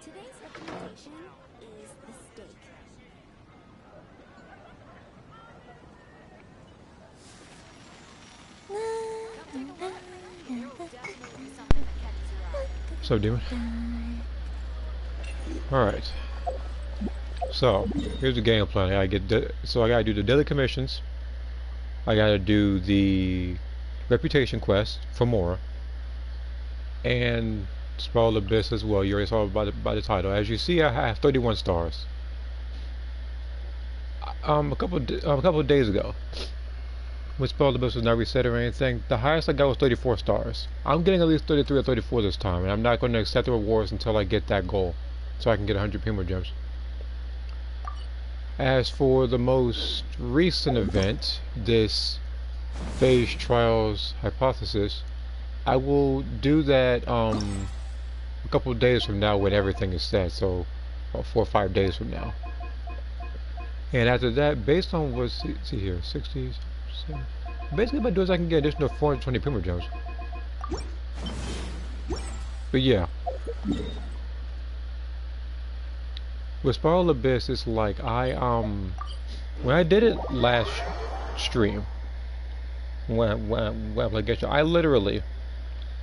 Today's recommendation is the steak. What's up, Demon? Alright. So, here's the game plan. I gotta do the daily commissions. I gotta do the reputation quest for Mora. And Spiral Abyss as well. You already saw by the title. As you see, I have 31 stars. A couple of days ago, when Spiral Abyss was not reset or anything, the highest I got was 34 stars. I'm getting at least 33 or 34 this time, and I'm not going to accept the rewards until I get that goal, so I can get 100 Primo Gems. As for the most recent event, this Phase Trials Hypothesis, I will do that a couple of days from now when everything is set, so about 4 or 5 days from now. And after that, based on what's see here, 60s, basically what I do is I can get additional 420 Primo Gems. But yeah, with Spiral Abyss, it's like when I did it last stream, when I played Genshin, I literally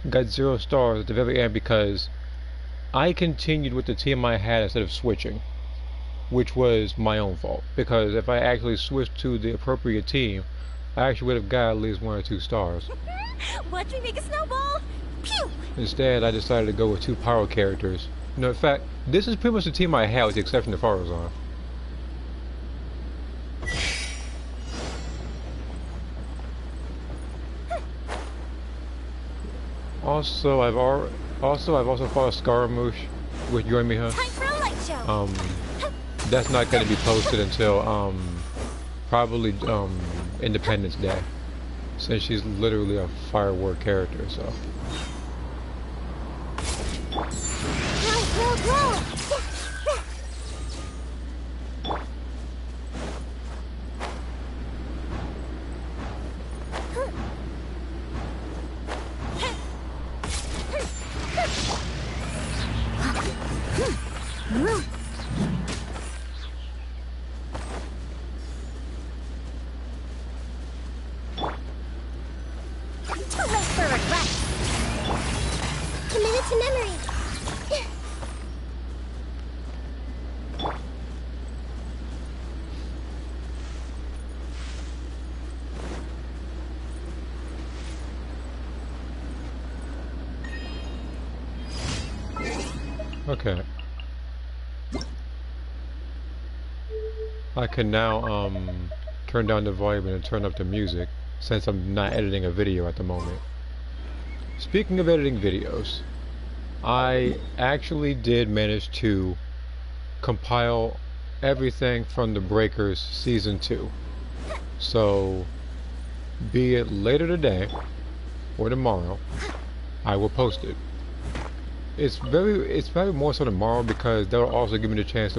got 0 stars at the very end because I continued with the team I had instead of switching, which was my own fault. Because if I actually switched to the appropriate team, I actually would have got at least 1 or 2 stars. Watch me make a snowball! Pew! Instead, I decided to go with 2 power characters. No, in fact, this is pretty much the team I had with the exception of Farazan. Also, I've also fought a Scaramouche with Yoimiya. Time for a light show! That's not going to be posted until probably Independence Day, since she's literally a firework character. So. Roll! Committed to memory. Okay. I can now turn down the volume and turn up the music since I'm not editing a video at the moment. Speaking of editing videos, I actually did manage to compile everything from the Breakers Season 2. So, be it later today or tomorrow, I will post it. It's probably more so tomorrow because they'll also give me the chance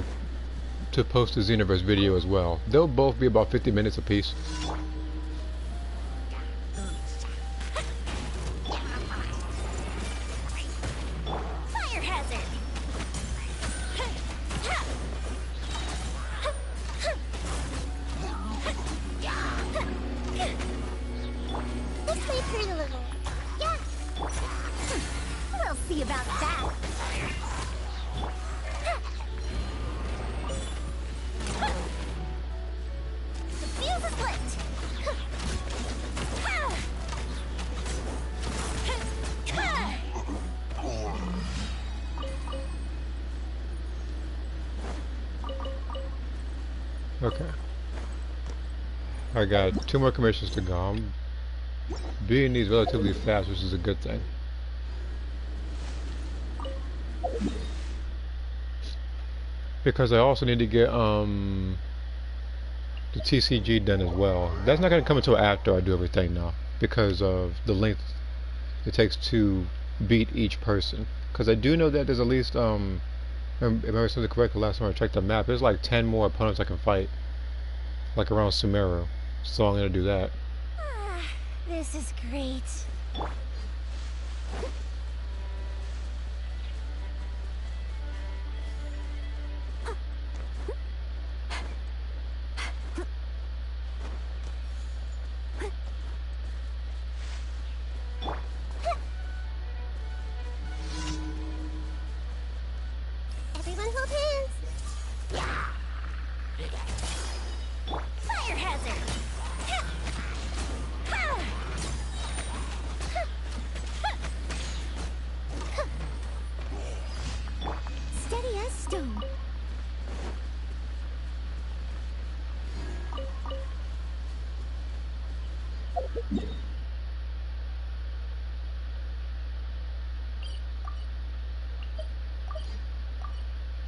to post the Xenoverse video as well. They'll both be about 50 minutes apiece. Fire hazard. This may hurt a little. Yeah. We'll see about that. The fuse is lit. Okay. I got 2 more commissions to go. I'm beating these relatively fast, which is a good thing. Because I also need to get the TCG done as well. That's not going to come until after I do everything now, because of the length it takes to beat each person. Because I do know that there's at least, if I remember something correct, the last time I checked the map, there's like 10 more opponents I can fight, like around Sumeru. So I'm going to do that. This is great.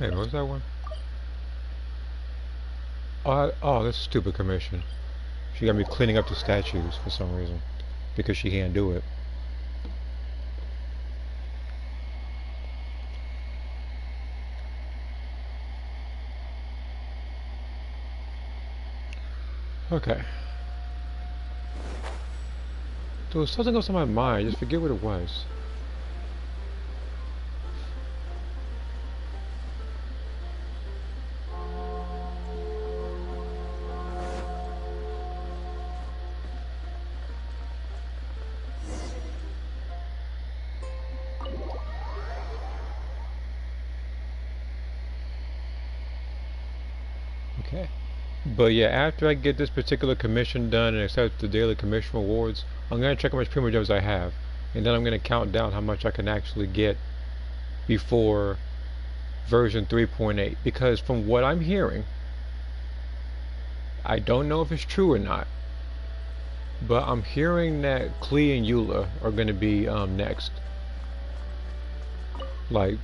Hey, what was that one? Oh, this stupid commission. She got me cleaning up the statues for some reason. Because she can't do it. Okay. There was something else on my mind, I just forget what it was. Okay. But yeah, after I get this particular commission done and accept the daily commission rewards, I'm going to check how much primo gems I have. And then I'm going to count down how much I can actually get before version 3.8. Because from what I'm hearing, I don't know if it's true or not, but I'm hearing that Klee and Eula are going to be next. Like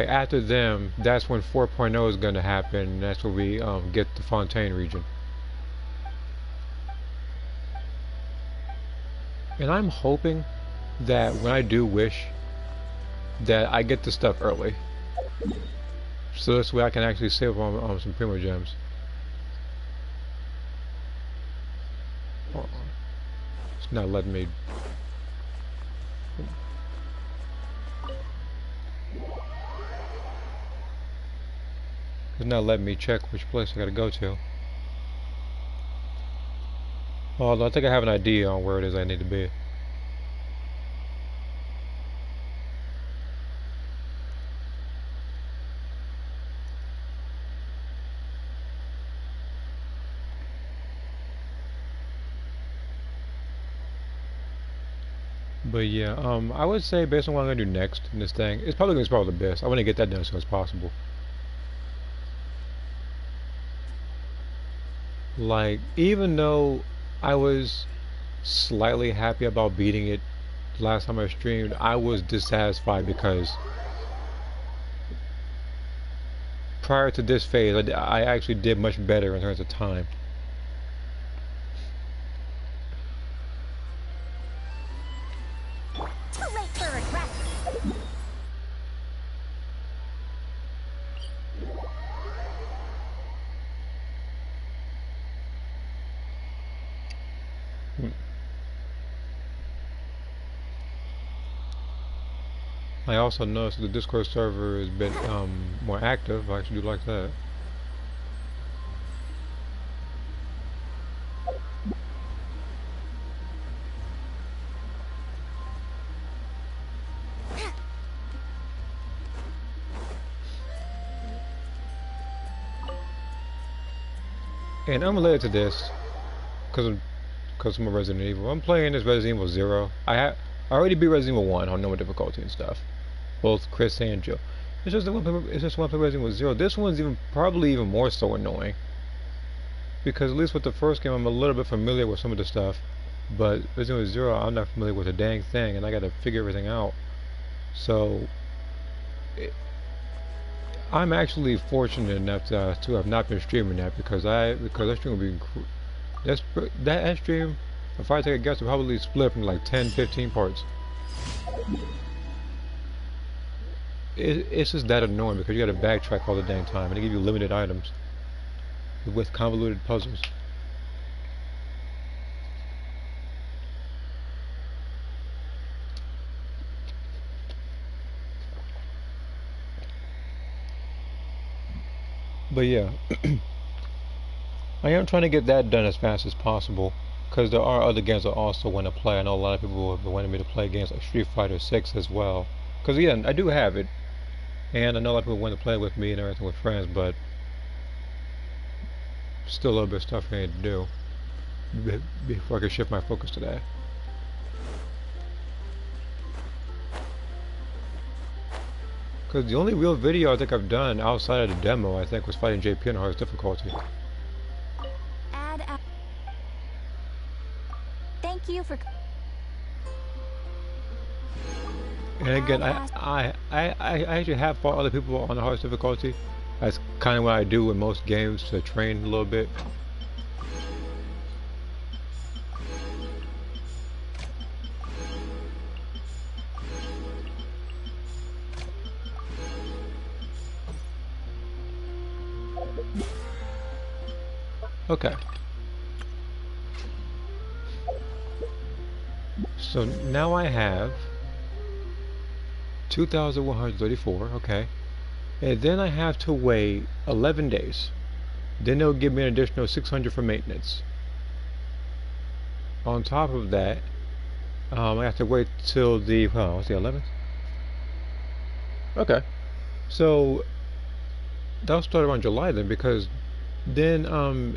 after them, that's when 4.0 is going to happen, and that's when we get the Fontaine region. And I'm hoping that when I do wish, that I get the stuff early. So this way I can actually save on some primo gems. It's not letting me. It's not letting me check which place I gotta go to. Although I think I have an idea on where it is I need to be. But yeah, I would say based on what I'm gonna do next in this thing, it's probably gonna be probably the best. I want to get that done as soon as possible. Like, even though I was slightly happy about beating it last time I streamed, I was dissatisfied because prior to this phase, I actually did much better in terms of time. Too late for regret. I also noticed the Discord server has been more active. I actually do like that. And unrelated to this, because I'm a Resident Evil, I'm playing this Resident Evil 0. I already beat Resident Evil 1 on normal difficulty and stuff. Both Chris and Joe. It's just one play Resident Evil 0. This one's probably even more so annoying. Because at least with the first game I'm a little bit familiar with some of the stuff. But Resident Evil 0 I'm not familiar with a dang thing and I gotta figure everything out. So I'm actually fortunate enough to have not been streaming that because that stream would be that stream, if I take a guess, would probably split from like 10-15 parts. It's just that annoying because you gotta backtrack all the dang time and they give you limited items with convoluted puzzles. But yeah, I am trying to get that done as fast as possible because there are other games I also want to play. I know a lot of people have been wanting me to play games like Street Fighter 6 as well. Because again, I do have it, and I know a lot of people want to play with me and everything with friends, but still a little bit of stuff I need to do before I can shift my focus to that. Because the only real video I think I've done outside of the demo, I think, was fighting JP on hardest difficulty. Thank you for. And again, I actually have fought other people on the hardest difficulty. That's kind of what I do in most games to train a little bit. Okay. So now I have 2,134, okay. And then I have to wait 11 days. Then they'll give me an additional 600 for maintenance. On top of that, I have to wait till the, what's the 11th? Okay. So that'll start around July then, because then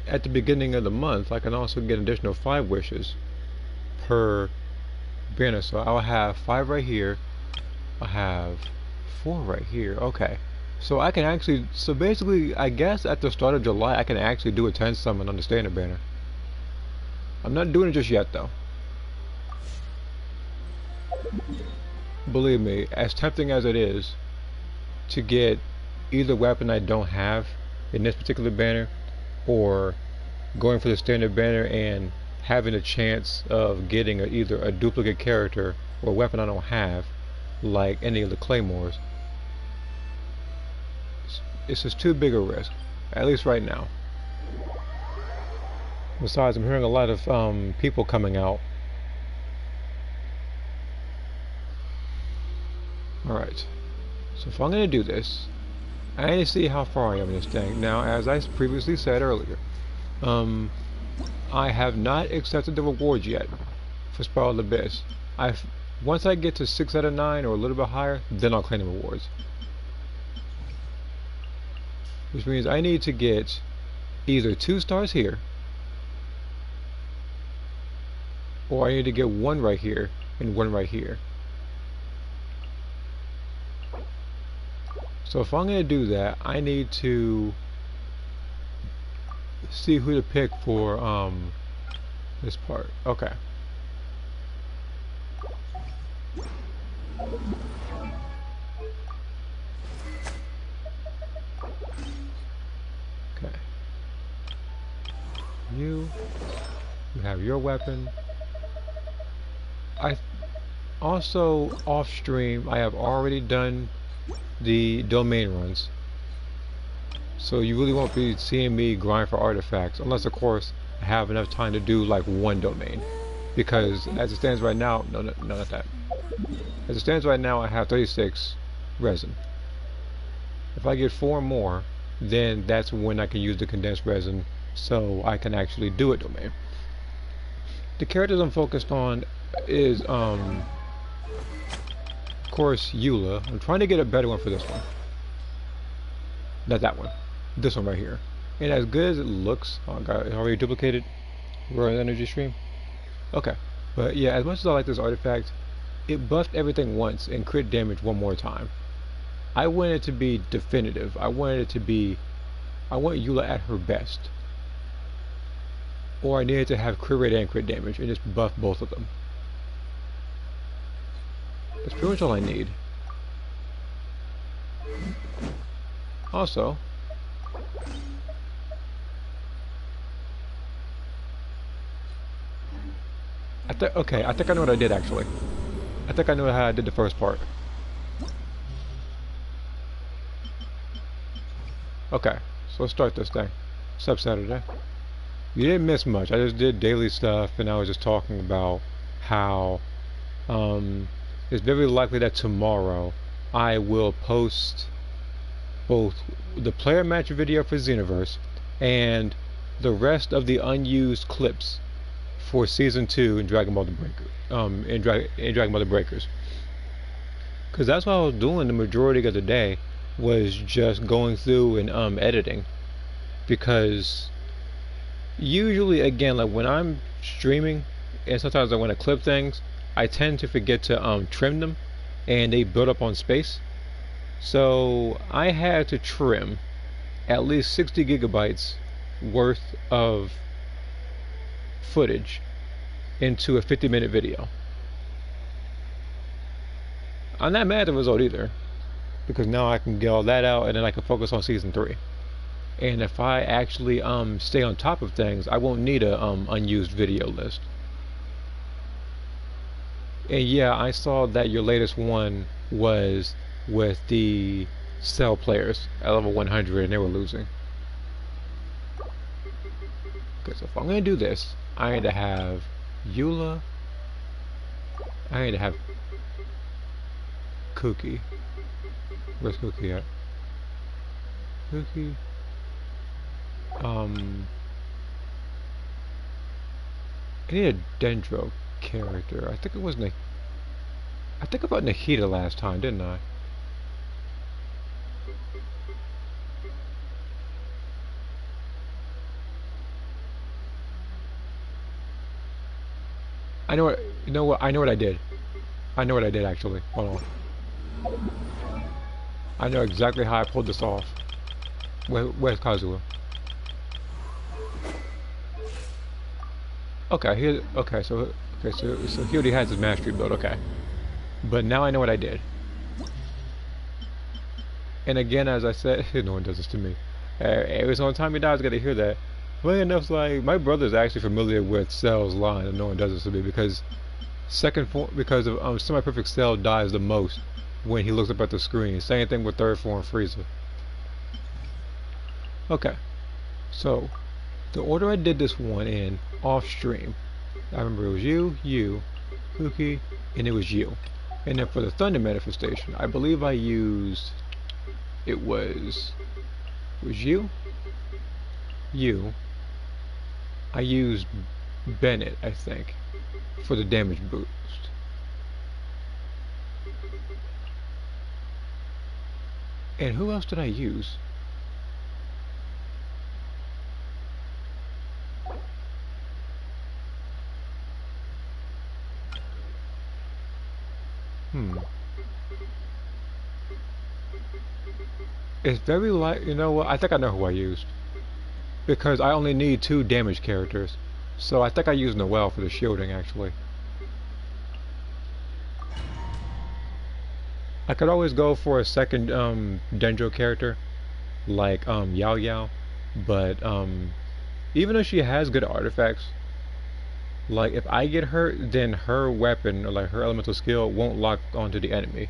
at the beginning of the month I can also get an additional 5 wishes per banner. So I'll have 5 right here. I'll have 4 right here. Okay. So I can actually, so basically I guess at the start of July I can actually do a 10 summon on the standard banner. I'm not doing it just yet though. Believe me, as tempting as it is to get either weapon I don't have in this particular banner, or going for the standard banner and having a chance of getting either a duplicate character or a weapon I don't have, like any of the claymores, it's just too big a risk, at least right now. Besides, I'm hearing a lot of people coming out. Alright, so if I'm going to do this, I need to see how far I am in this thing. Now, as I previously said earlier, I have not accepted the rewards yet for Spiral Abyss. Once I get to 6 out of 9 or a little bit higher, then I'll claim the rewards. Which means I need to get either 2 stars here, or I need to get 1 right here and 1 right here. So if I'm going to do that, I need to see who to pick for this part. Okay. Okay. You have your weapon. I also off stream I have already done the domain runs, so you really won't be seeing me grind for artifacts unless of course I have enough time to do like 1 domain, because as it stands right now, no, not that. As it stands right now I have 36 resin. If I get 4 more, then that's when I can use the condensed resin so I can actually do a domain. The characters I'm focused on is of course Eula. I'm trying to get a better one for this one. Not that one. This one right here. And as good as it looks, oh god, it's already duplicated. Royal energy stream. Okay. But yeah, as much as I like this artifact, it buffed everything once and crit damage 1 more time. I want it to be definitive. I want Eula at her best. Or I needed to have crit rate and crit damage and just buff both of them. That's pretty much all I need. Also, I think I know what I did actually. I think I know how I did the first part. Okay, so let's start this thing. What's up, Saturday? You didn't miss much. I just did daily stuff, and I was just talking about how it's very likely that tomorrow I will post both the player match video for Xenoverse and the rest of the unused clips for Season 2 in Dragon Ball the Breaker, in Dragon Ball the Breakers. Because that's what I was doing the majority of the day, was just going through and editing. Because usually, again, like when I'm streaming, and sometimes I want to clip things, I tend to forget to trim them, and they build up on space. So I had to trim at least 60 gigabytes worth of footage into a 50-minute video. I'm not mad at the result either, because now I can get all that out and then I can focus on season 3. And if I actually stay on top of things, I won't need a unused video list. And yeah, I saw that your latest one was with the cell players at level 100 and they were losing. Okay, so if I'm gonna do this, I need to have Eula. I need to have Cookie. Where's Cookie at? Cookie. I need a Dendro character. I think it was I think about Nahida last time, didn't I? I know what. You know what? I know what I did. I know what I did actually. Hold on. I know exactly how I pulled this off. Where's Kazuha? Okay, so he already has his mastery build. Okay, but now I know what I did. And again, as I said, no one does this to me. Every single time he dies, I gotta hear that. Funny enough, like my brother's actually familiar with Cell's line, and no one does this to me because because of semi-perfect Cell dies the most when he looks up at the screen. Same thing with third form Frieza. Okay, so the order I did this one in off stream, I remember it was you, Cookie, and it was you. And then for the Thunder manifestation, I believe I used it was you. I used Bennett, I think, for the damage boost. And who else did I use? It's very light. You know what? I think I know who I used. Because I only need 2 damage characters. So I think I used Noelle for the shielding, actually. I could always go for a second Dendro character, like Yao Yao. But even though she has good artifacts, like if I get hurt, then her weapon, or like her elemental skill, won't lock onto the enemy.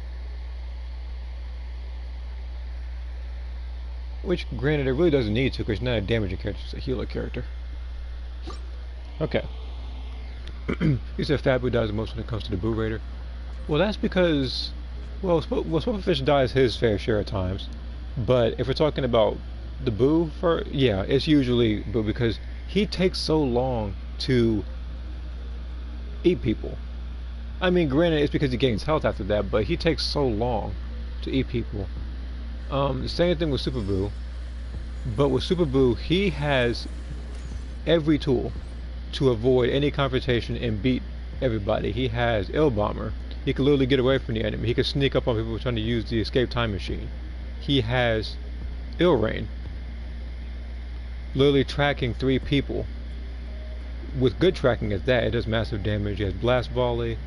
Which, granted, it really doesn't need to, because she's not a damaging character, she's a healer character. Okay. You said Fabu dies the most when it comes to the Boo Raider. Well, that's because, well, Swifferfish dies his fair share of times. But if we're talking about the Boo, yeah, it's usually Boo, because he takes so long to eat people. I mean, granted, it's because he gains health after that, but he takes so long to eat people. The same thing with Super Boo, but with Super Boo, he has every tool to avoid any confrontation and beat everybody. He has Ill Bomber. He can literally get away from the enemy. He can sneak up on people trying to use the escape time machine. He has Ill Rain, literally tracking 3 people. With good tracking at that, it does massive damage. He has Blast Volley.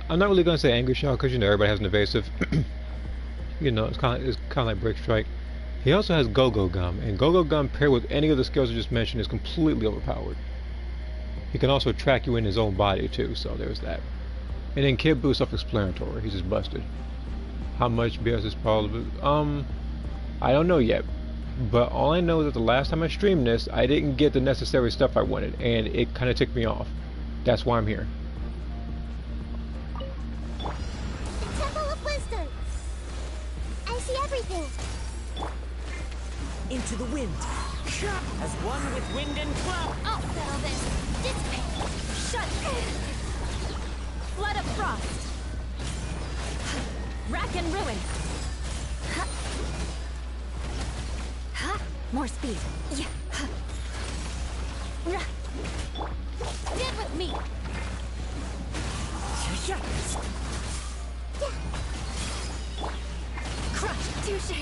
I'm not really going to say Angry Shot because, you know, everybody has an evasive. You know, it's kind of like Break Strike. He also has Go-Go Gum, and Go-Go Gum paired with any of the skills I just mentioned is completely overpowered. He can also track you in his own body too, so there's that. And then Kid Boo's self-explanatory. He's just busted. How much BS is probably? I don't know yet. But all I know is that the last time I streamed this, I didn't get the necessary stuff I wanted, and it kind of ticked me off. That's why I'm here. Everything. Into the wind. As one with wind and cloud. I'll settle this. Dissipate. Shut. Flood of frost. Rack and ruin. More speed. Yeah. Stand with me. Crush. Touche.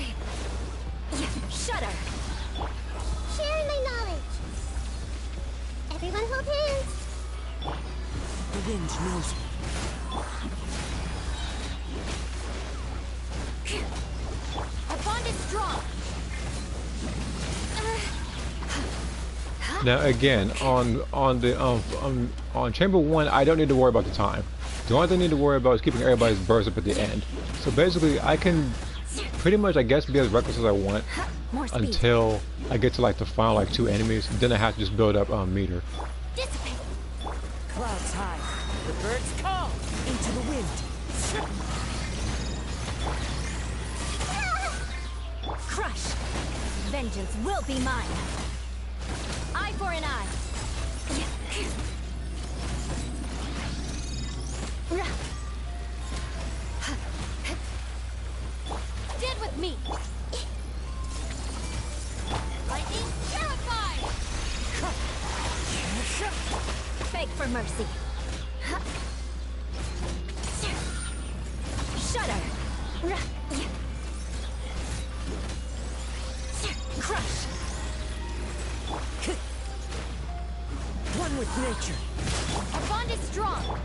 Yeah. Shudder. Sharing my knowledge. Everyone hold hands. The wind knows me. Now again, on chamber 1, I don't need to worry about the time. The only thing I need to worry about is keeping everybody's burst up at the end. So basically, I can pretty much, I guess, be as reckless as I want until I get to like the final like 2 enemies. Then I have to just build up meter. Dissipate. Clouds high. The birds call into the wind. Crush. Vengeance will be mine. Eye for an eye. Dead with me. Lightning terrified. Beg for mercy. Shudder. Crush. One with nature. Our bond is strong.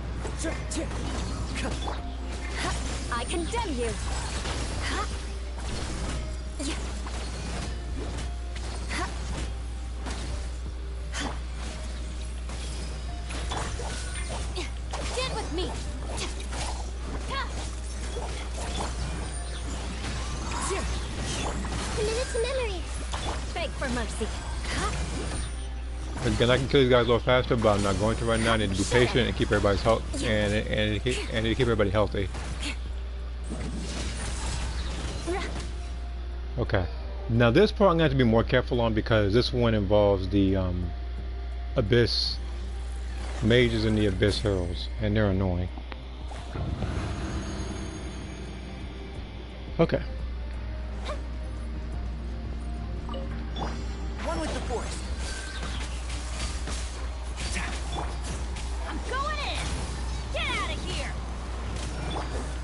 I condemn you. Dead with me. Committed to memory. Beg for mercy. Again, I can kill these guys a little faster, but I'm not going to right now. I need to be patient and keep everybody's health and keep everybody healthy. Okay. Now this part I'm going to have to be more careful on because this one involves the Abyss mages and the Abyss heralds, and they're annoying. Okay. One with the force. I'm going in. Get out of here.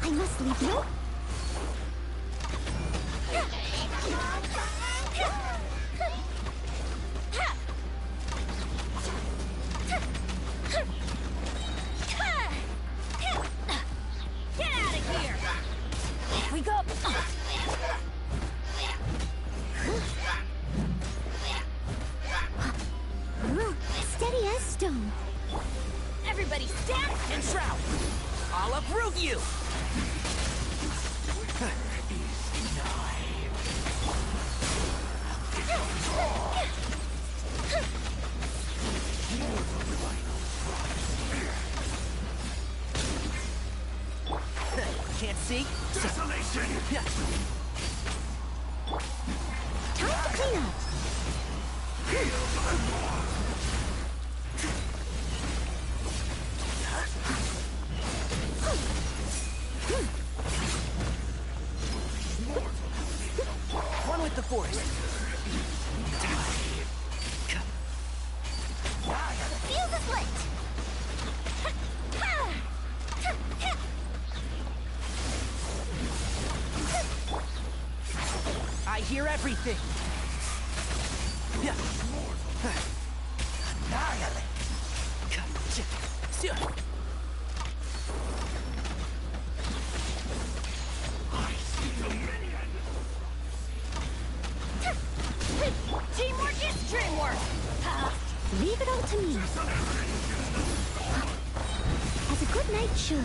I must leave you. Get out of here. Here we go. Steady as stone. Everybody stand And shroud. I'll uproot you. Can't see? Desolation. Time to clean up. One with the force. Feel the split. I hear everything. Annihilate. Teamwork is dreamwork. Leave it all to me. As a good knight should.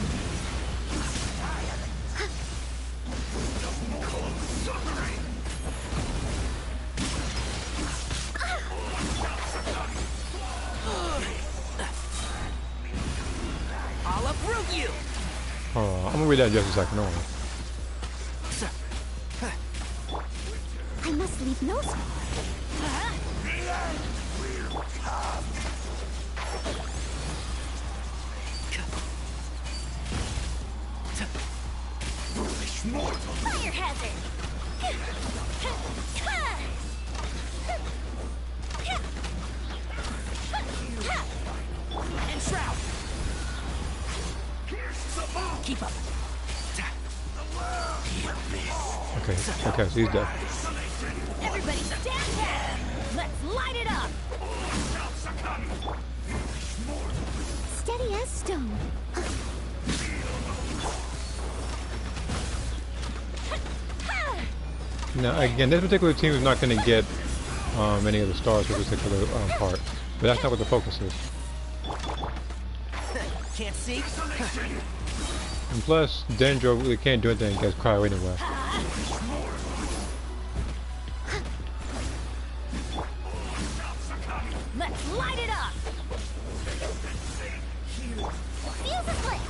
I'll uproot you. I'm gonna read that in just a second. Hold on. I must leave no spot. Fire hazard. And shroud. Keep up. Okay, so he's dead. Everybody stand down. Let's light it up. Steady as stone. Now again, this particular team is not going to get any of the stars for this particular part. But that's not what the focus is. Can't see? And plus, Dendro really can't do anything against Cryo anyway. Let's light it up! Fuse is lit!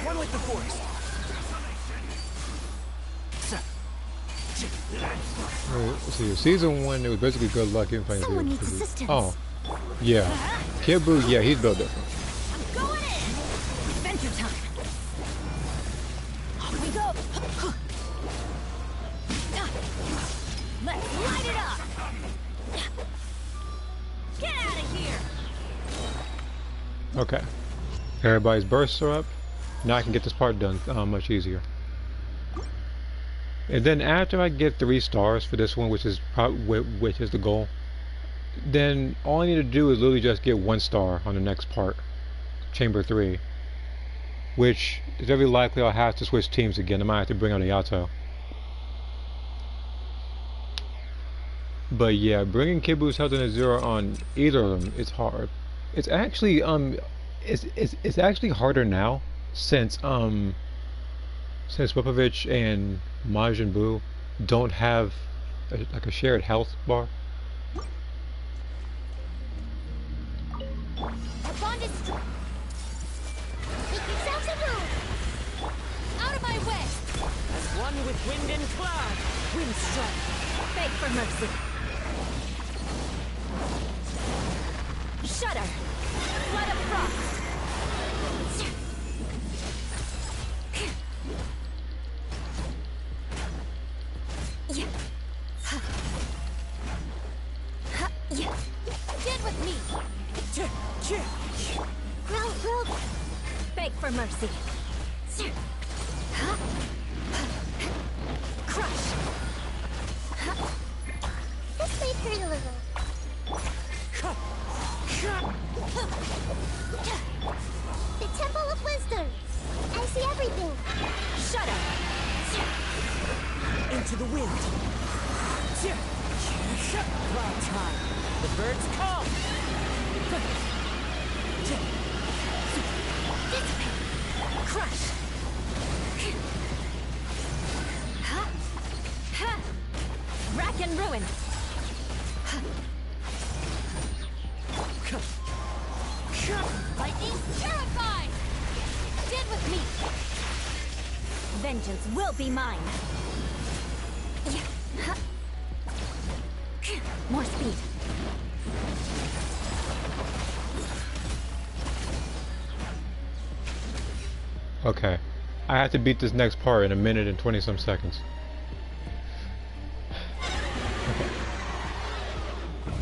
One with the force. Let's see, season 1, it was basically good luck in playing Someone needs Kibu. assistance. Oh, yeah. Kibu, yeah, he's built different. I'm going in! Adventure time! Off we go! Let's light it up! Get out of here! Okay. Everybody's bursts are up. Now I can get this part done much easier. And then after I get 3 stars for this one, which is the goal, then all I need to do is literally just get 1 star on the next part, Chamber 3, which is very likely I'll have to switch teams again. I might have to bring out a Yato. But yeah, bringing Kibu's health in a 0 on either of them is hard. It's actually it's actually harder now since Popovich and Majin Buu don't have like a shared health bar. Our bond is strong. Out of my way! As one with wind and cloud. Wind strike. Beg for mercy. Shudder. Flood of frost. Get with me. Growl. Beg for mercy. Crush. This may hurt a little. The Temple of Wisdom. I see everything. Shudder. Into the wind. Cloud time. The birds call. Dissipate. Crush. Rack and ruin. Lightning terrified. Stand with me. Vengeance will be mine. More speed. Okay. I have to beat this next part in 1 minute and 20 some seconds. Okay.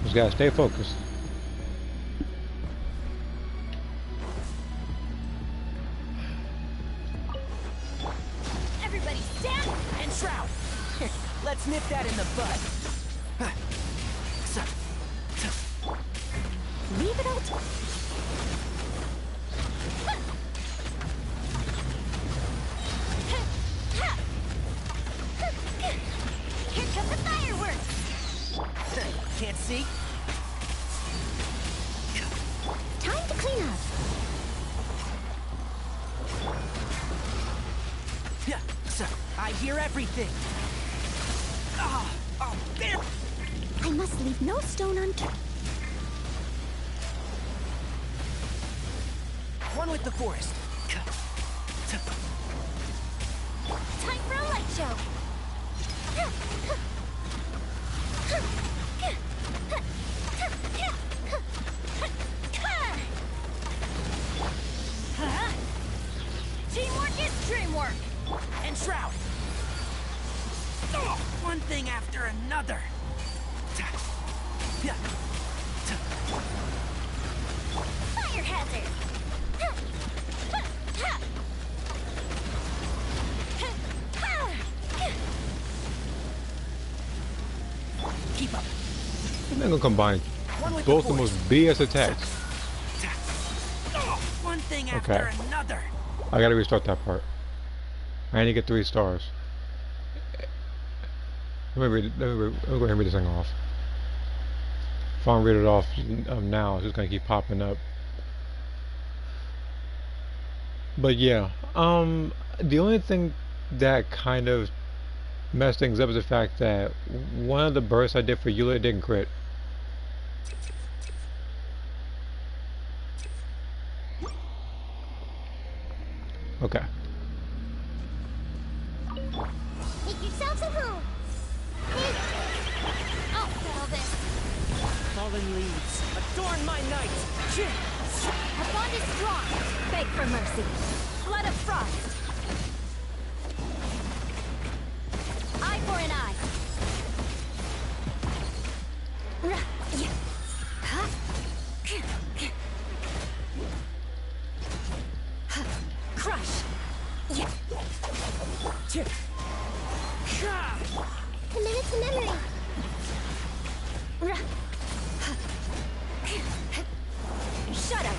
Just gotta stay focused. Everybody stand And shroud. Let's nip that in the bud. Leave it out. Here come the fireworks. Can't see? Time to clean up. I hear everything. Oh, man. I must leave no stone unturned. One with the forest. Time for a light show. Teamwork is dreamwork. And shroud. Oh, one thing after another. Fire hazard. Keep up. I'm gonna combine both the most BS attacks. Oh, one thing after Okay. another. I gotta restart that part. I need to get 3 stars. Let me go ahead and read this thing off. If I don't read it off now, it's just gonna keep popping up. But yeah, the only thing that kind of messed things up is the fact that one of the bursts I did for Eula didn't crit. Okay. Make yourselves at home. Hey, I'll settle this. Fallen leaves, adorn my night. Our bond is strong. Beg for mercy. Blood of frost. Eye for an eye. Crush. Committed to memory. Shudder.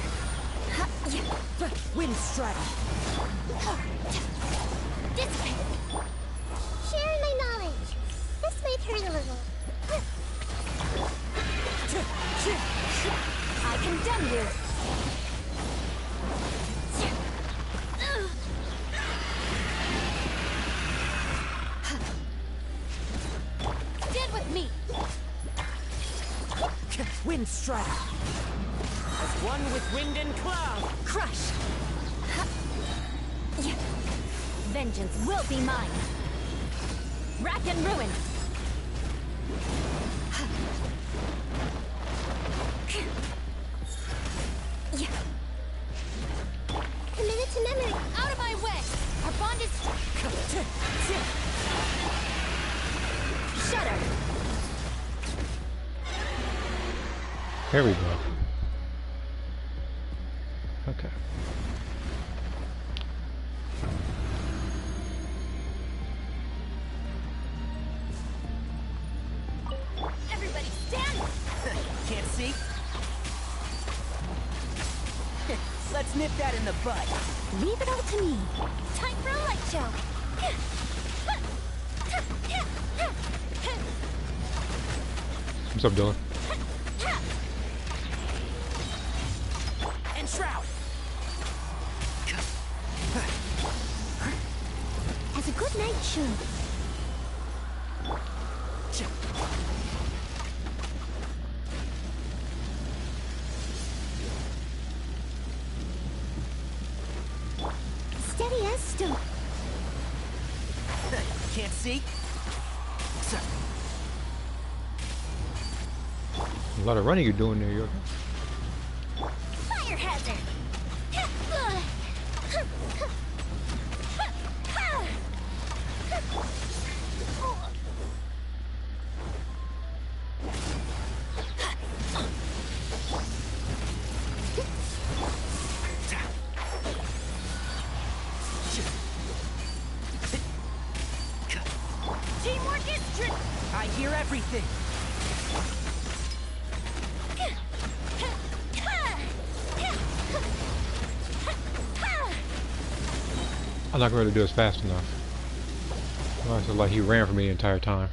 Wind strike. Dissipate. Sharing my knowledge. This might hurt a little. I condemn you. Stand with me. Wind strike. As one with wind and cloud. Crush. Vengeance will be mine. Rack and ruin. Committed to memory. Out of my way. Our bond is... Shudder. Here we go. Okay. Everybody stand. Can't see? Let's nip that in the bud. Leave it all to me. Time for a light show. What's up, Dylan? And shroud. As a good night should. Steady as stone. Can't see? A lot of running you're doing there, York. Fire hazard. Teamwork is trick. I hear everything. I'm not going to do this fast enough. Well, it's like he ran from me the entire time.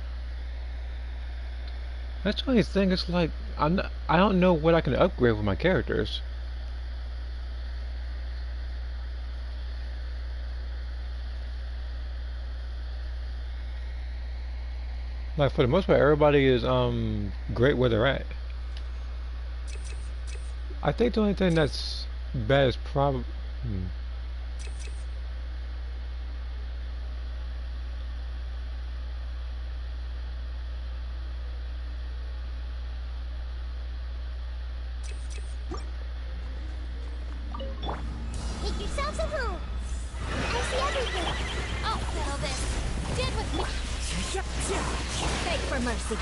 That's the only thing. It's like I don't know what I can upgrade with my characters. Like for the most part, everybody is great where they're at. I think the only thing that's bad is probably. Make yourselves at home. I see everything. I'll settle this. Stand with me. Beg for mercy.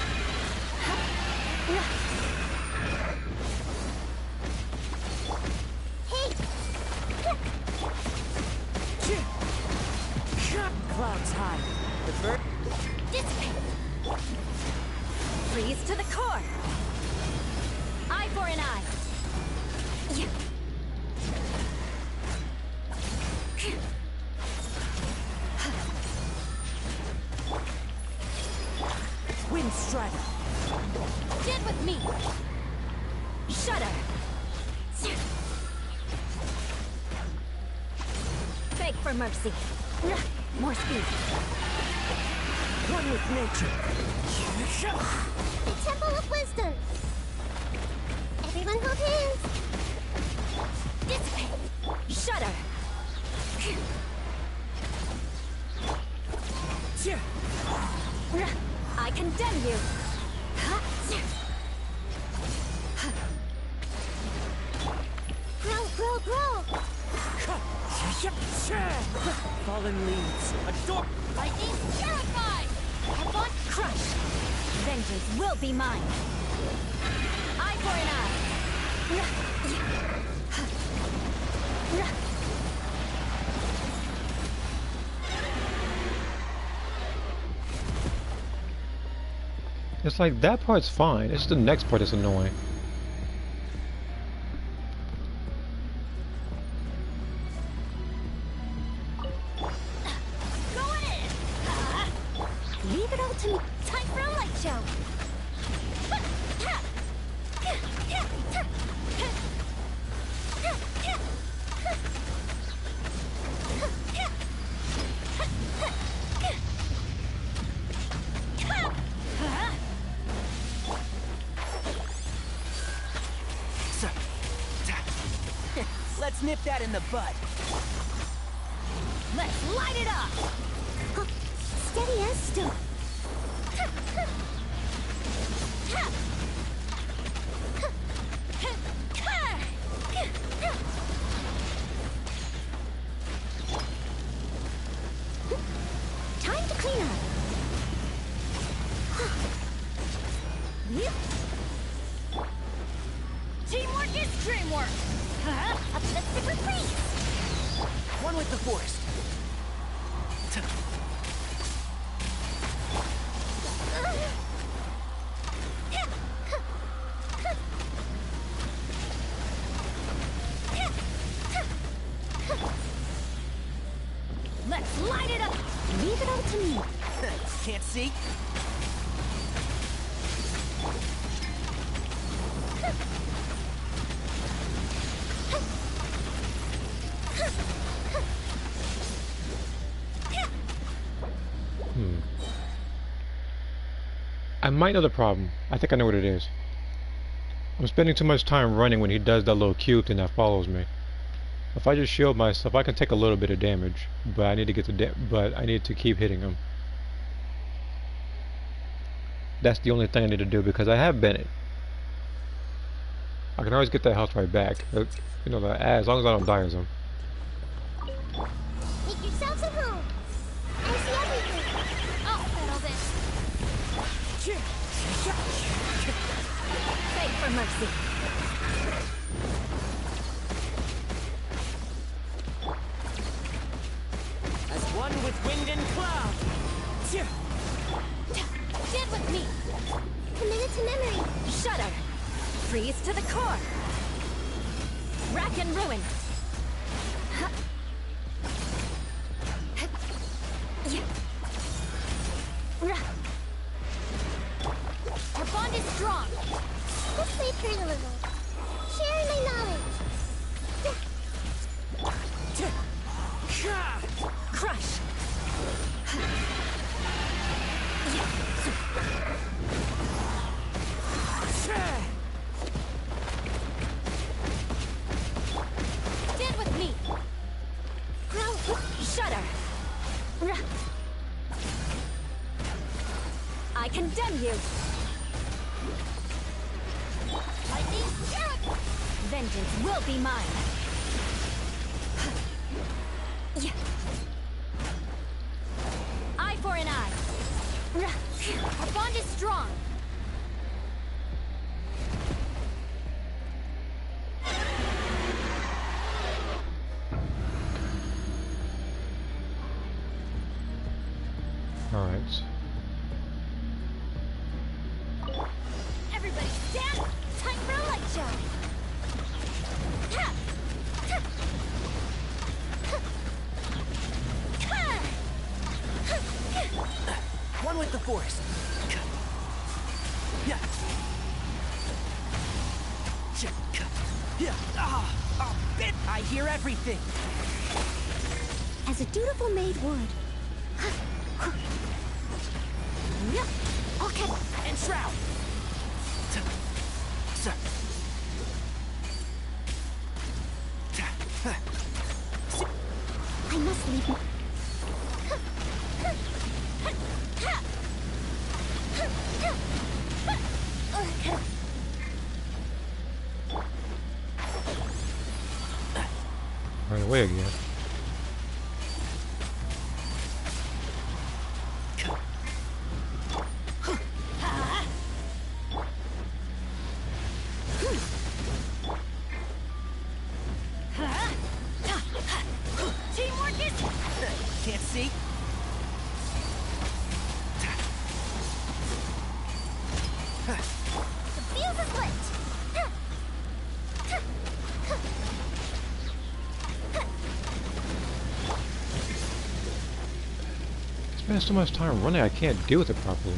Hey! Clouds high. The bird. Dissipate. Freeze to the core. Eye for an eye. Shudder. Beg for mercy. More speed. One with nature. The Temple of Wisdom. Everyone hold hands. Dissipate. Shudder. I condemn you. Grow, grow, grow. Fallen leaves. Adore. Lightning terrified. Upon crush. Vengeance will be mine. Eye for an eye. It's like that part's fine. It's the next part that's annoying. Going in. Leave it all to me. Time for a light show. Let's nip that in the bud. Let's light it up. Steady as stone. Time to clean up. Teamwork is dreamwork. Uplifted retreat. One with the forest. Let's light it up. Leave it all to me. Can't see? I might know the problem. I think I know what it is. I'm spending too much time running when he does that little cube thing that follows me. If I just shield myself, I can take a little bit of damage, but I need to get the I need to keep hitting him. That's the only thing I need to do because I have Bennett. I can always get that health right back. You know, as long as I don't die as him. Make yourselves at home. I see everything. I'll settle this. Beg for mercy. As one with wind and cloud. Stand with me. Committed to memory. Shudder. Freeze to the core. Rack and ruin. Our bond is strong. Let's play through a little. Sharing my knowledge. Crush. Stand with me. Grow. Shudder. I condemn you. Lightning terrible. Vengeance will be mine. Eye for an eye. Our bond is strong. All right. Everybody stand! Time for a light show! One with the forest. I hear everything. As a dutiful maid would. Okay. And shroud. Sir. I must leave. Right away again. Teamwork is. Can't see. The fuse is lit. Spend so much time running, I can't deal with it properly.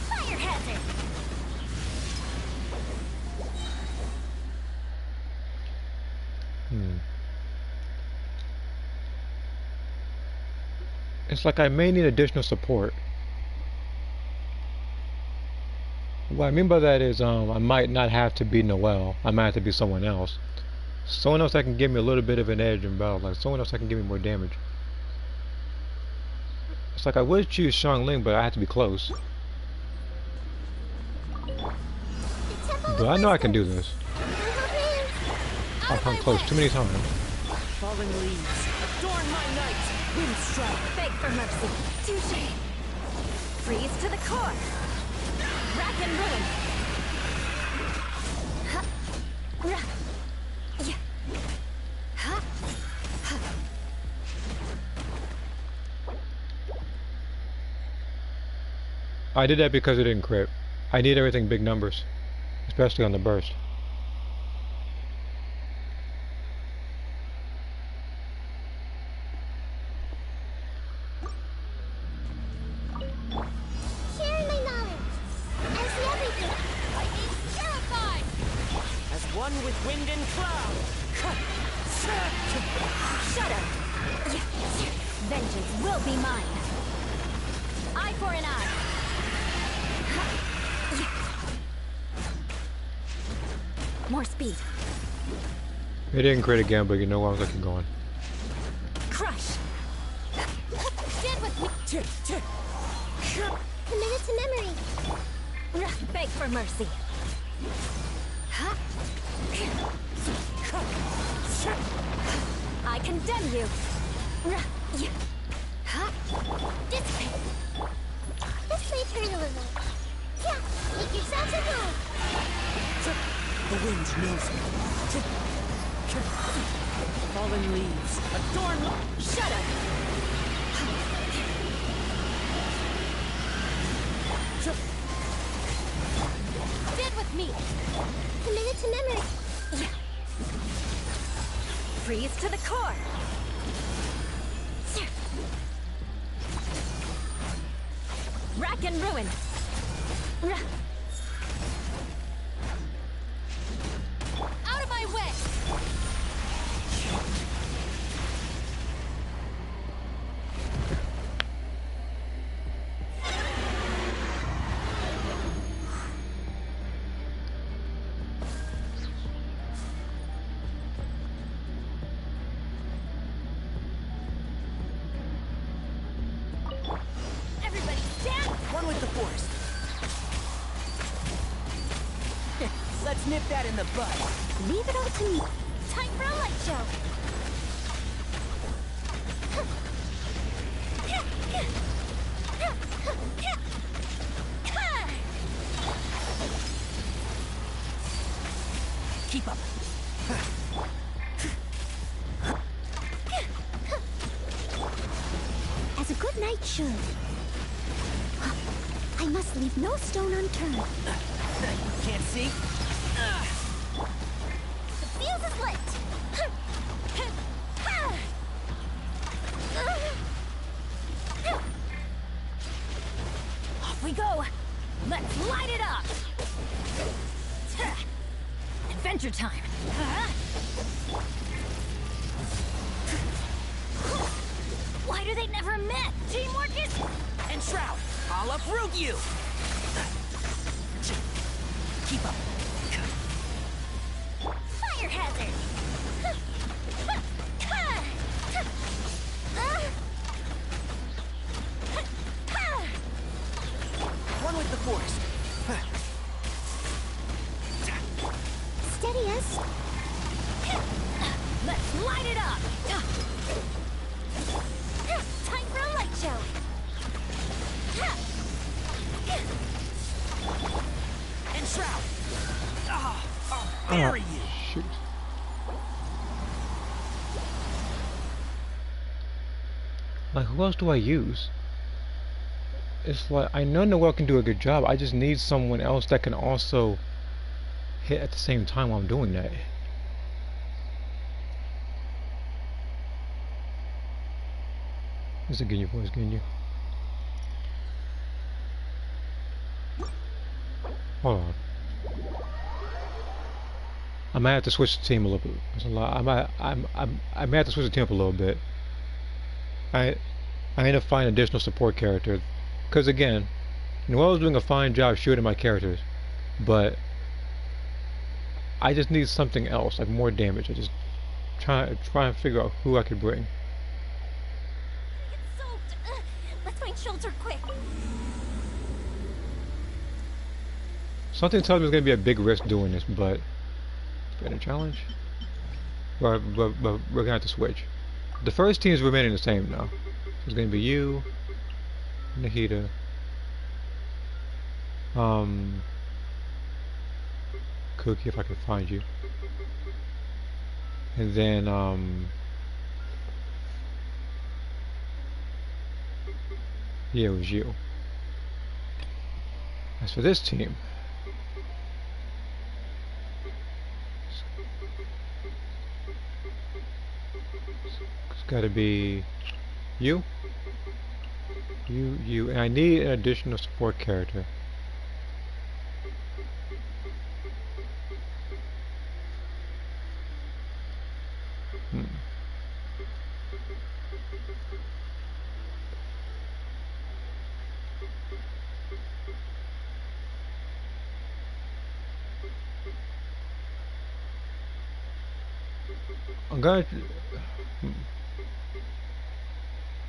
Fire hazard. It's like I may need additional support. What I mean by that is, I might not have to be Noelle. I might have to be someone else. Someone else that can give me a little bit of an edge in battle. Like someone else that can give me more damage. It's like I would choose Xiangling, but I have to be close. But I know I can do this. I've come close too many times. Fallen leaves. Adorn my night. Wind strike. Beg for mercy. Touché. Freeze to the core. Rack and ruin. Ha. Ra. Yeah. Ha. Ha. I did that because it didn't crit. I need everything big numbers, especially on the burst. Sharing my knowledge. I see everything. Lightning terrified. As one with wind and cloud. Shut up. Vengeance will be mine. Eye for an eye. More speed. It didn't crit again, but you know what? I'm looking going. Crush. Stand with me. Tick, tick. Commit it to memory. Beg for mercy. I condemn you. Dissipate. This may turn a little. Yeah, make yourselves at home. The wind knows me. Fallen leaves. Adorn. Shut up. Stand with me. Commit it to memory. Freeze to the core. Rack and ruin. Out of my way. Everybody stand. One with the force. Let's nip that in the bud. Leave it all to me. Time for a light show. Keep up. As a good knight should. I must leave no stone unturned. Can't see? The fuse is lit. we go. Let's light it up. Adventure time. Why do they never met? Teamwork is... And Shroud, I'll uproot you! Keep up. Fire hazard. One with the force. Steady us. Let's light it up. Time for a light show. And Shroud! I'll bury you! Shoot. Like, who else do I use? It's like, I know Noelle can do a good job. I just need someone else that can also hit at the same time while I'm doing that. Is it getting your voice getting you? Hold on. I might have to switch the team a little bit. There's a lot. I might have to switch the team up a little bit. I need to find additional support characters, because again, Noelle's doing a fine job shooting my characters, but I just need something else, like more damage. I just try and figure out who I could bring. It's soaked. Let's find shelter quick. Something tells me it's going to be a big risk doing this, but better challenge. But we're going to have to switch. The first team is remaining the same now. It's going to be you, Nahida, Cookie, if I can find you, and then yeah, it was you. As for this team, it's got to be you, and I need an additional support character.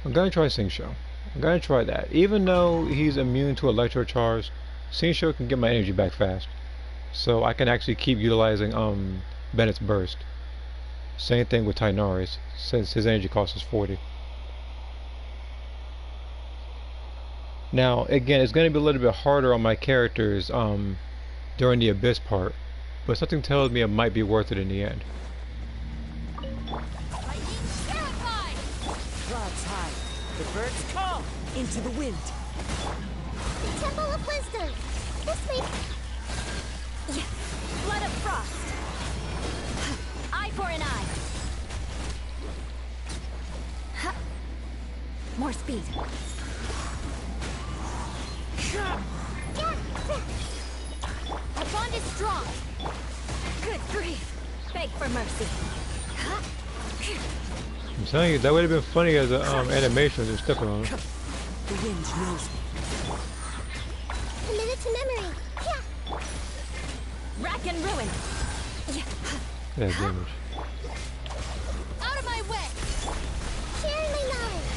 I'm gonna try Singsho. I'm gonna try that. Even though he's immune to electro charge, Singsho can get my energy back fast. So I can actually keep utilizing Bennett's burst. Same thing with Tainari's, since his energy cost is 40. Now again, it's gonna be a little bit harder on my characters during the Abyss part, but something tells me it might be worth it in the end. Clouds high, the birds call into the wind. Temple of Wisdom. This way. Yeah. Blood of Frost. Eye for an eye. More speed. Our bond is strong. Good grief. Beg for mercy. I'm telling you, that would have been funny as an animation just stepping on it. The wind knows me. Committed to memory. Yeah. Rack and ruin. Yeah. That's damage. Out of my way. Sharing my knowledge.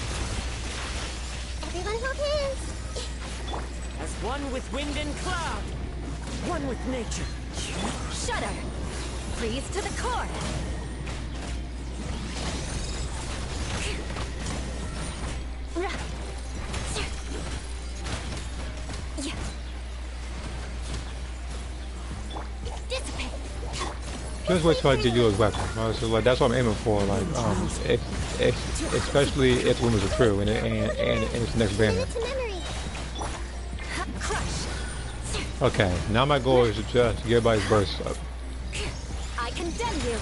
Everyone hold hands. As one with wind and cloud, one with nature. Shudder. Freeze to the core. Dissipate. Just wait till I get you those weapons. So, like, that's what I'm aiming for. Like, especially if rumors are true, and it's the next banner. To memory. Crush. Okay, now my goal is to just get everybody's burst up. I condemn you.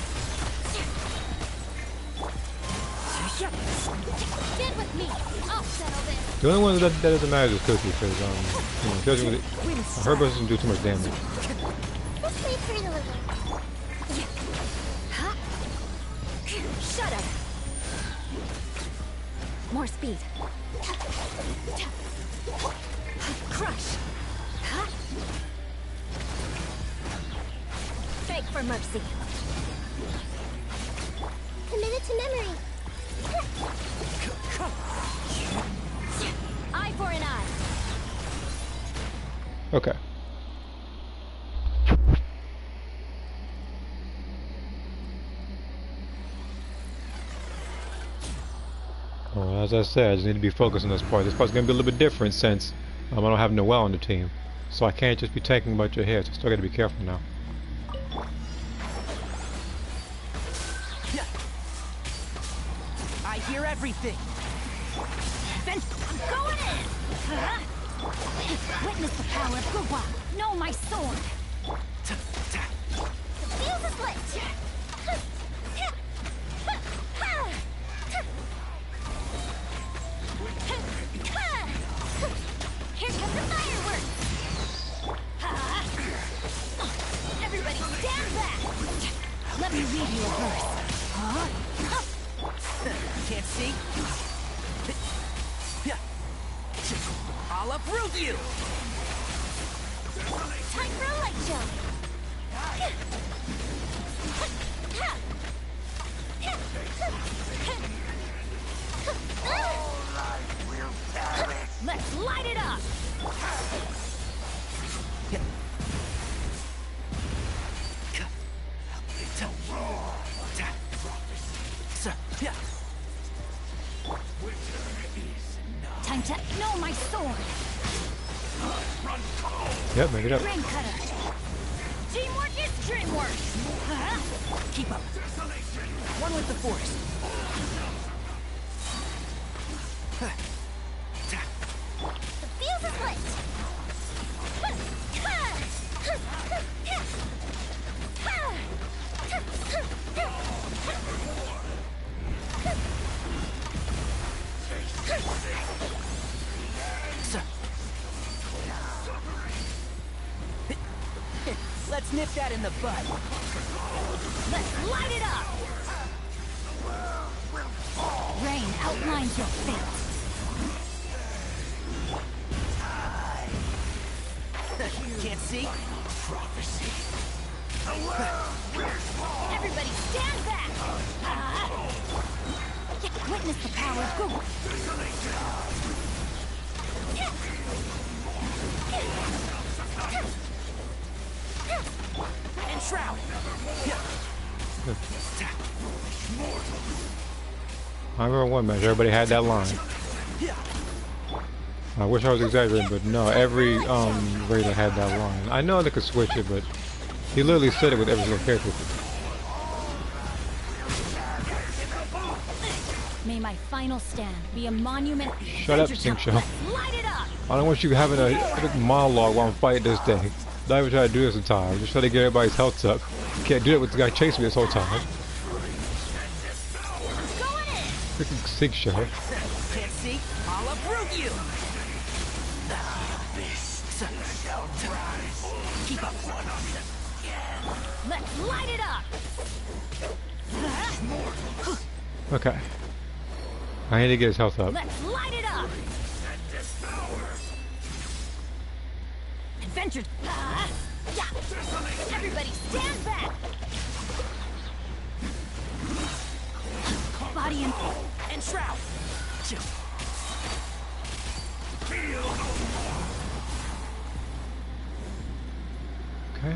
Get with me. I'll settle this. The only one that doesn't matter is Cookie, because she doesn't really, her burst doesn't do too much damage. Let's wait for it a little. Shut up. More speed. Crush. Beg for mercy. Committed to memory. Eye for an eye. Okay. Well, as I said, I just need to be focused on this part. This part's going to be a little bit different since I don't have Noelle on the team. So I can't just be taking a bunch of hits. I still got to be careful now. I hear everything. I'm going in. Witness the power of Gurwa. Know my sword. Feel the split. Here comes the fireworks. Everybody stand back. Let me read you a verse. Can't see? I'll uproot you! Time for a light show. Let's light it up. Time to know my sword. Yep, make it up. Ring cutter. Teamwork is dreamwork. Keep up. One with the force. The fuse is lit. Let's nip that in the bud. Let's light it up. Rain outlines your fate. Can't see? Everybody stand back. Witness the power of Google. And shroud. I remember one match, everybody had that line. I wish I was exaggerating, but no, every Raider had that line. I know they could switch it, but he literally said it with every single character. May my final stand be a monument. Shut up, Sink Show. Light it up. I don't want you having a epic monologue while I'm fighting this thing. Don't even try to do this in time. Just try to get everybody's health up. You can't do that with the guy chasing me this whole time. Freaking Sink Show. Can't see? I'll uproot you. Keep up. Let's light it up. Okay. I need to get his health up. Let's light it up. Adventure. Everybody stand back. Body and shroud. Okay.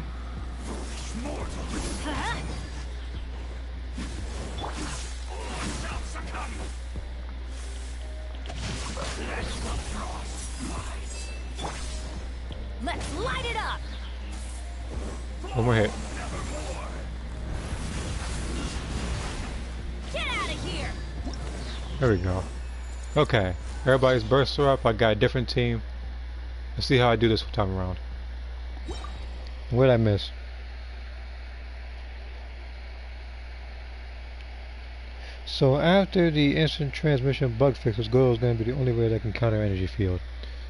Let's light it up. One more hit. Get out of here. There we go. Okay. Everybody's bursts are up. I got a different team. Let's see how I do this time around. What did I miss? So after the instant transmission bug fix, was going to be the only way that can counter energy field.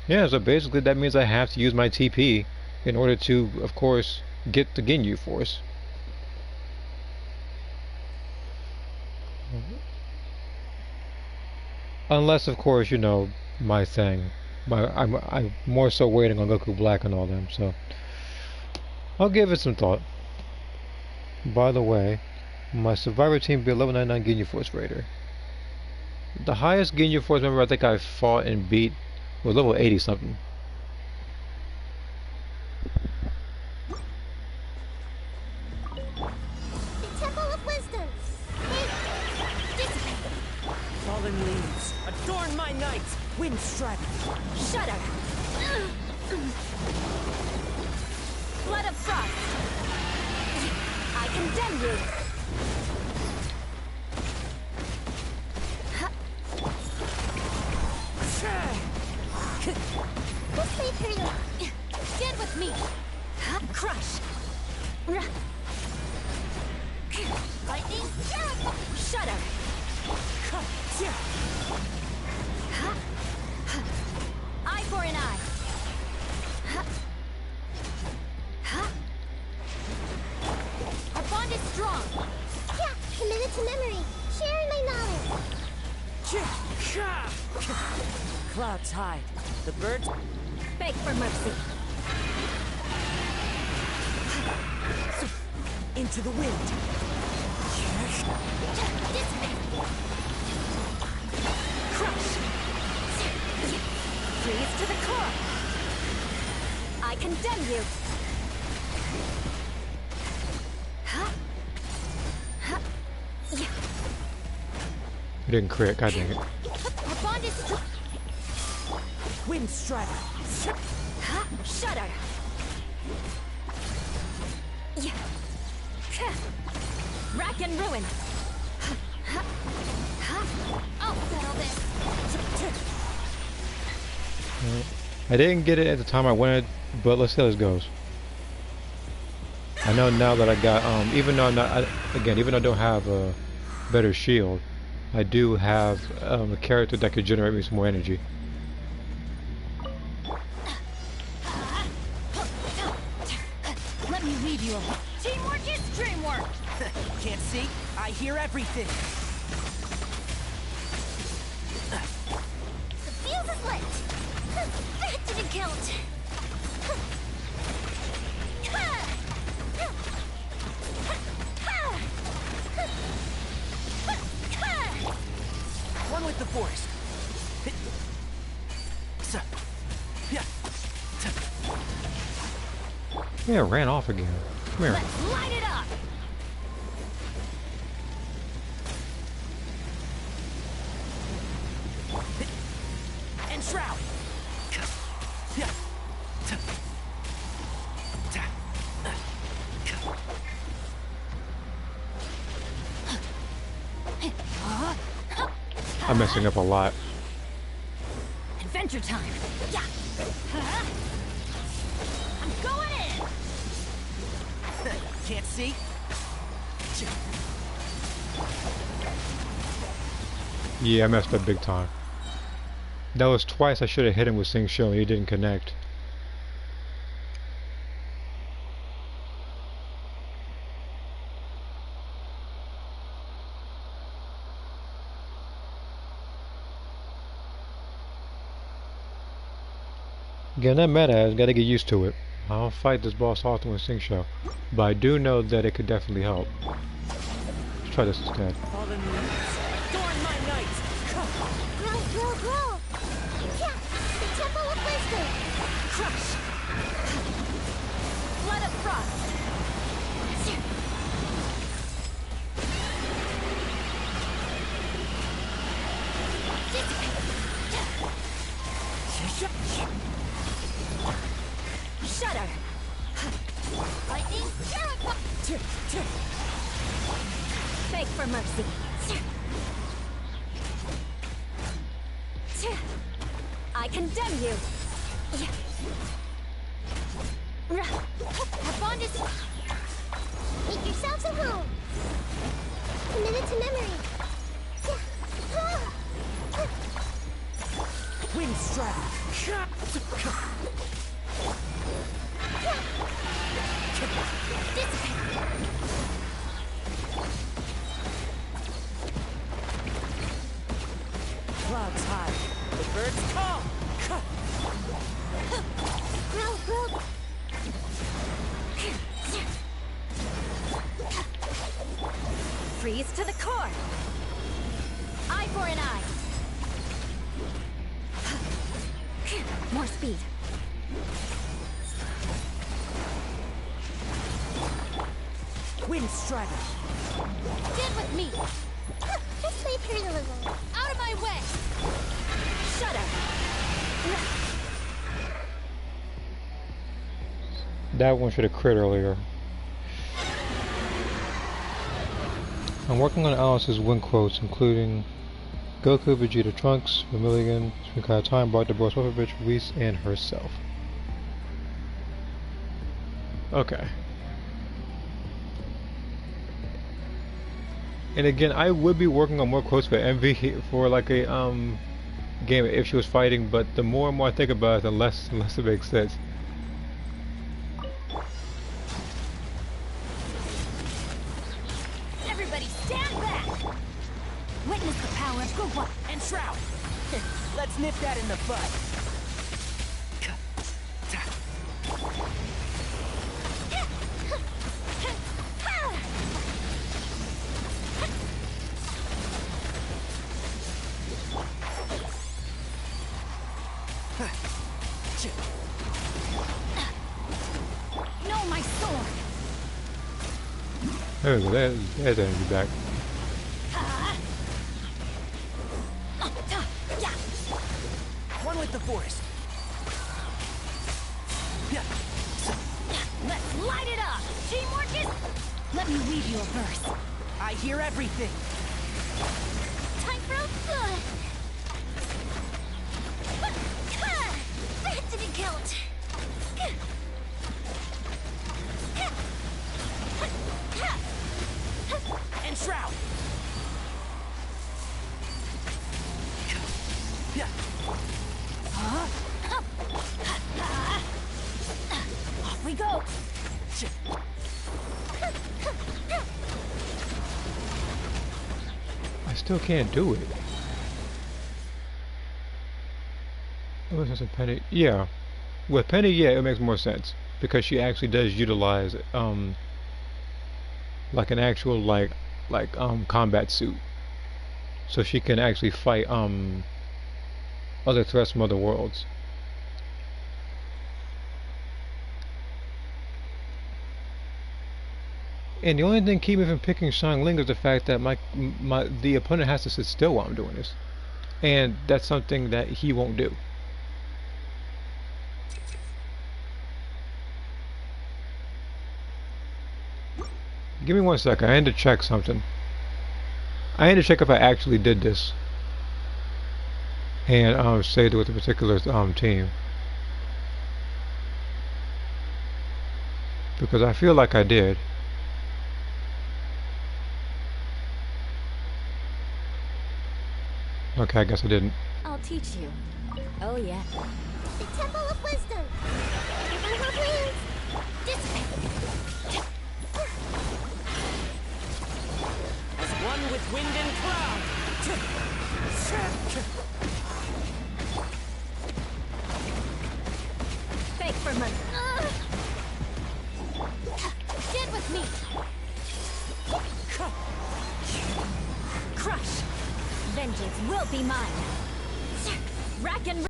Yeah, so basically that means I have to use my TP in order to, of course, get the Ginyu Force. Unless, of course, you know, my thing. I'm more so waiting on Goku Black and all them, so I'll give it some thought. By the way, my Survivor team be a level 99 Ginyu Force Raider. The highest Ginyu Force member I think I fought and beat was level 80 something. The Temple of Wisdom. Fallen leaves, adorn my night. Wind strike. Shudder. Blood of frost. I condemn you. This may hurt. Stand with me. Crush. Lightning. Shudder. Eye for an eye. Our bond is strong. Yeah, committed to memory. Sharing my knowledge. Clouds hide. The birds Beg for mercy. into the wind. Crush. Freeze to the core. I condemn you. You didn't crit, god dang it. Our bond is strong. Wind strike. Shudder. Rack and ruin. I'll settle this. I didn't get it at the time I wanted, but let's see how this goes. I know now that I got, even though I'm not, even though I don't have a better shield, I do have a character that could generate me some more energy. Let me leave you alone. Teamwork is dreamwork. Can't see? I hear everything. The fuse is lit. That didn't count. One with the force. Yeah, it ran off again. Come here. Let's light it up. And shroud. I'm messing up a lot. Adventure time. Yeah. I'm going in. Can't see? Yeah, I messed up big time. That was twice I should have hit him with Sing Show and he didn't connect. Again, that meta, I've got to get used to it. I don't fight this boss often with Sing Show, but I do know that it could definitely help. Let's try this instead. Fallen leaves, adorn my night. Grow, grow, grow. Yeah, the Temple of Wisdom. Crush. Blood of frost. Shudder. Lightning. Beg for mercy. I condemn you. Our bond is... Make yourselves at home. Committed to memory. Wind strike. Clouds high. The birds call. Grow. Freeze to the core. Eye for an eye. More speed. Wind strike. Get with me. Just leave her alone. Out of my way. Shut up. That one should have crit earlier. I'm working on Alice's win quotes, including Goku, Vegeta, Trunks, Vermilion, Sumikai Time, Bart, Boss, Wolfovich, Whis, and herself. Okay. And again, I would be working on more quotes for MV for like a game if she was fighting, but the more and more I think about it, the less and less it makes sense. Everybody stand back. Witness the power of good one. And Shroud. Let's nip that in the bud. No, my sword. There we go, there's energy back. One with the forest. Let's light it up. Teamwork is... Let me read you a verse. I hear everything. Time for a good. That didn't count. And Shroud. Off we go. I still can't do it. Oh, it's just a Penny. Yeah. With Penny, yeah, it makes more sense. Because she actually does utilize like an actual combat suit. So she can actually fight other threats from other worlds. And the only thing keeping me from picking Xiangling is the fact that the opponent has to sit still while I'm doing this. And that's something that he won't do. Give me 1 second, I need to check something. I need to check if I actually did this. And saved it with a particular team. Because I feel like I did. Okay, I guess I didn't. I'll teach you. Oh, yeah. The Temple of Wisdom. Give her her wings. As one with wind and cloud. Beg for money. Get with me. Crush. Vengeance will be mine. Rack and